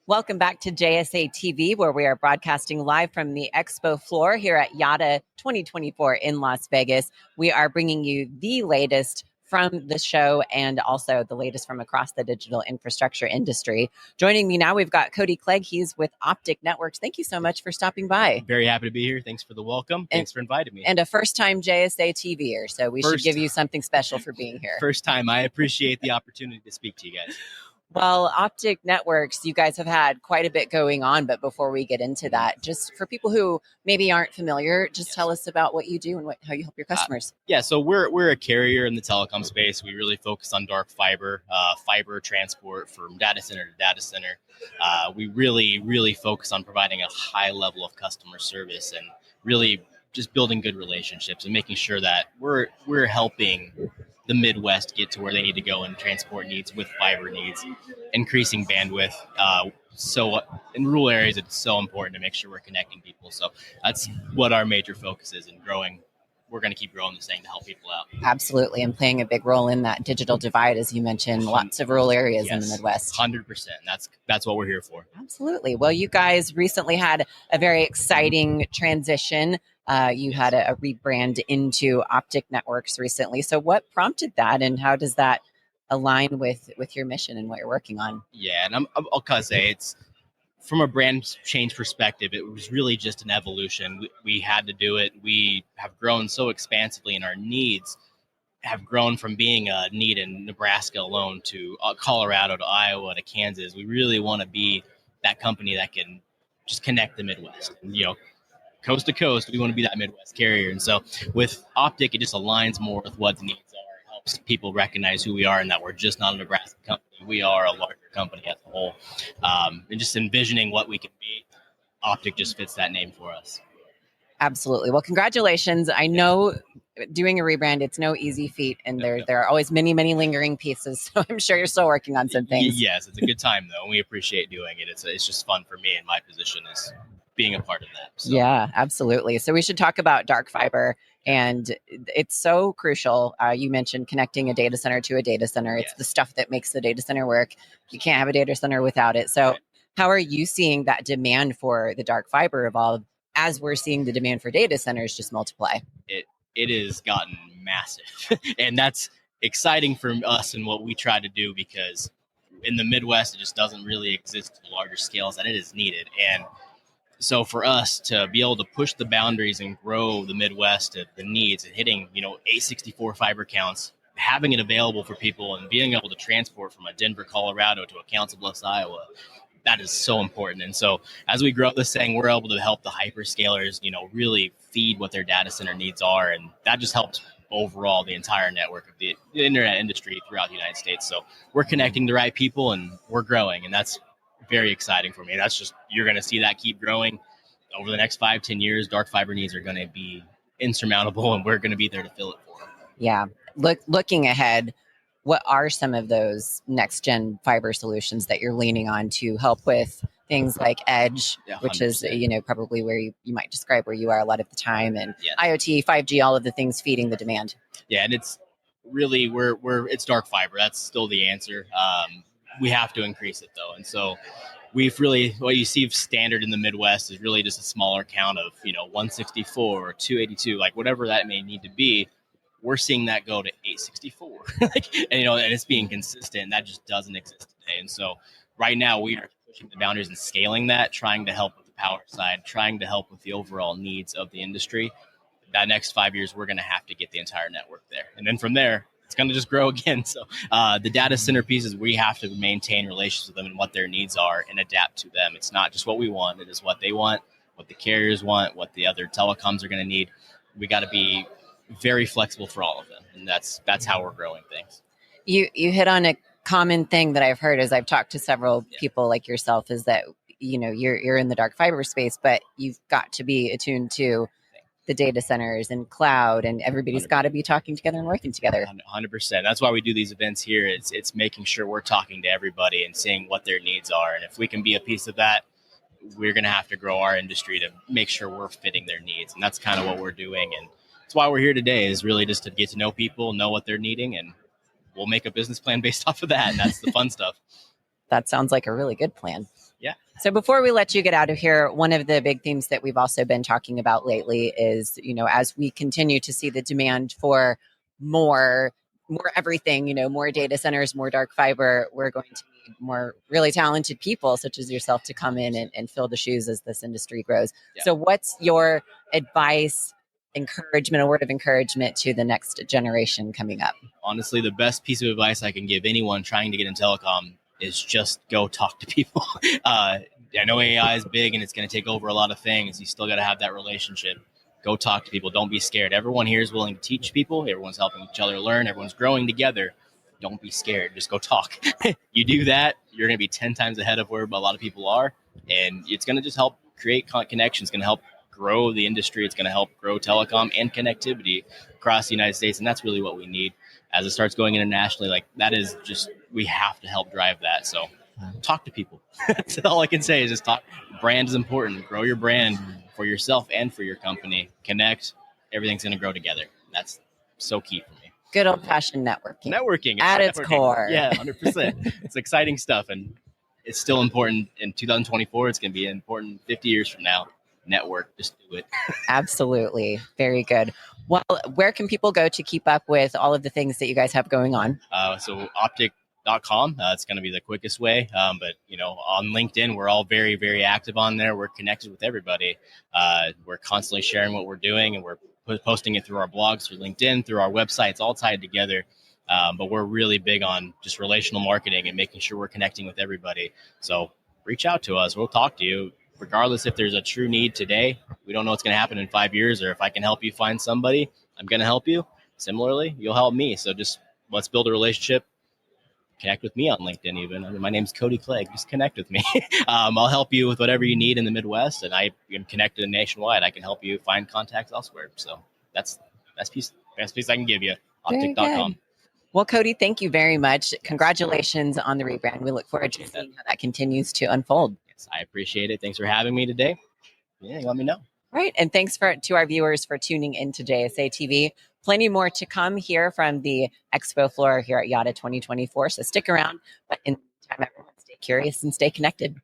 Welcome back to JSA TV, where we are broadcasting live from the expo floor here at YADA 2024 in Las Vegas. We are bringing you the latest from the show and also the latest from across the digital infrastructure industry. Joining me now, we've got Cody Clegg. He's with OPTK Networks. Thank you so much for stopping by. Very happy to be here. Thanks for the welcome. Thanks for inviting me. And a first-time JSA TVer, so we should give you something special for being here. First time. I appreciate the opportunity to speak to you guys. Well, OPTK Networks, you guys have had quite a bit going on, but before we get into that, just for people who maybe aren't familiar, just tell us about what you do and how you help your customers. So we're a carrier in the telecom space. We really focus on dark fiber, fiber transport from data center to data center. We really focus on providing a high level of customer service and really just building good relationships and making sure that we're helping the Midwest get to where they need to go in transport needs with fiber needs, increasing bandwidth. So in rural areas, it's so important to make sure we're connecting people. So that's what our major focus is in growing. We're going to keep growing this thing to help people out. Absolutely. And playing a big role in that digital divide, as you mentioned, lots of rural areas in the Midwest. 100%. That's what we're here for. Absolutely. Well, you guys recently had a very exciting transition. You had a rebrand into OPTK Networks recently. So what prompted that and how does that align with your mission and what you're working on? Yeah, and I'll kind of say it's from a brand change perspective, it was really just an evolution. We had to do it. We have grown so expansively, and our needs have grown from being a need in Nebraska alone to Colorado to Iowa to Kansas. We really want to be that company that can just connect the Midwest. Coast to coast, we want to be that Midwest carrier. And so with OPTK, it just aligns more with what the needs are. It helps people recognize who we are and that we're just not a Nebraska company. We are a larger company as a whole. And just envisioning what we can be, OPTK just fits that name for us. Absolutely. Well, congratulations. I know doing a rebrand, it's no easy feat, and there are always many lingering pieces. So I'm sure you're still working on some things. Yes, it's a good time, though, and we appreciate doing it. It's just fun for me, and my position is being a part of that. So. Yeah, absolutely. So we should talk about dark fiber, and it's so crucial. You mentioned connecting a data center to a data center. It's the stuff that makes the data center work. You can't have a data center without it. So how are you seeing that demand for the dark fiber evolve as we're seeing the demand for data centers just multiply? It has gotten massive, and that's exciting for us and what we try to do, because in the Midwest, it just doesn't really exist to larger scales that it is needed. And so for us to be able to push the boundaries and grow the Midwest to the needs and hitting, 864 fiber counts, having it available for people and being able to transport from a Denver, Colorado to a Council Bluffs, Iowa, that is so important. And so as we grow this thing, we're able to help the hyperscalers, really feed what their data center needs are. And that just helps overall the entire network of the internet industry throughout the United States. So we're connecting the right people and we're growing. And that's very exciting for me. That's just, you're going to see that keep growing over the next 5-10 years. Dark fiber needs are going to be insurmountable, and we're going to be there to fill it for them. Yeah. Looking ahead, what are some of those next gen fiber solutions that you're leaning on to help with things like edge, which is, probably where you might describe where you are a lot of the time, and IoT, 5G, all of the things feeding the demand? Yeah. And it's really, it's dark fiber. That's still the answer. We have to increase it though. And so we've really, what you see standard in the Midwest is really just a smaller count of, 164 or 282, like whatever that may need to be. We're seeing that go to 864 and it's being consistent. That just doesn't exist today. And so right now we are pushing the boundaries and scaling that, trying to help with the power side, trying to help with the overall needs of the industry. That next 5 years, we're going to have to get the entire network there. And then from there, it's going to just grow again. So the data center pieces, we have to maintain relations with them and what their needs are and adapt to them. It's not just what we want. It is what they want, what the carriers want, what the other telecoms are going to need. We got to be very flexible for all of them. And that's how we're growing things. You hit on a common thing that I've heard as I've talked to several people like yourself, is that, you're in the dark fiber space, but you've got to be attuned to the data centers and cloud, and everybody's got to be talking together and working together. 100%. That's why we do these events here. It's making sure we're talking to everybody and seeing what their needs are. And if we can be a piece of that, we're going to have to grow our industry to make sure we're fitting their needs. And that's kind of what we're doing. And that's why we're here today, is really just to get to know people, know what they're needing, and we'll make a business plan based off of that. And that's the fun stuff. That sounds like a really good plan. Yeah. So before we let you get out of here, one of the big themes that we've also been talking about lately is, as we continue to see the demand for more everything, more data centers, more dark fiber, we're going to need more really talented people such as yourself to come in and fill the shoes as this industry grows. Yeah. So what's your advice, encouragement, a word of encouragement to the next generation coming up? Honestly, the best piece of advice I can give anyone trying to get in telecom is just go talk to people. I know AI is big and it's going to take over a lot of things. You still got to have that relationship. Go talk to people. Don't be scared. Everyone here is willing to teach people. Everyone's helping each other learn. Everyone's growing together. Don't be scared. Just go talk. You do that, you're going to be 10 times ahead of where a lot of people are. And it's going to just help create connections. It's going to help grow the industry. It's going to help grow telecom and connectivity across the United States. And that's really what we need as it starts going internationally. Like that is just, we have to help drive that. So talk to people. That's all I can say is just talk. Brand is important. Grow your brand for yourself and for your company. Connect. Everything's going to grow together. That's so key for me. Good old fashioned networking. Networking. At its core. Yeah, 100%. It's exciting stuff. And it's still important in 2024. It's going to be important 50 years from now. Network, just do it. Absolutely. Very good. Well, where can people go to keep up with all of the things that you guys have going on? So OPTK.com. It's going to be the quickest way. But, on LinkedIn, we're all very, very active on there. We're connected with everybody. We're constantly sharing what we're doing, and we're posting it through our blogs, through LinkedIn, through our website. It's all tied together. But we're really big on just relational marketing and making sure we're connecting with everybody. So reach out to us. We'll talk to you. Regardless if there's a true need today, we don't know what's going to happen in 5 years, or if I can help you find somebody, I'm going to help you. Similarly, you'll help me. So just let's build a relationship. Connect with me on LinkedIn even. My name's Cody Clegg. Just connect with me. I'll help you with whatever you need in the Midwest, and I am connected nationwide. I can help you find contacts elsewhere. So that's best piece I can give you. OPTK.com. Well, Cody, thank you very much. Congratulations on the rebrand. We look forward to seeing how that continues to unfold. Yes, I appreciate it. Thanks for having me today. Yeah, let me know. Right. And thanks to our viewers for tuning in to JSA TV. Plenty more to come here from the expo floor here at YADA 2024. So stick around. But in the meantime, everyone, stay curious and stay connected.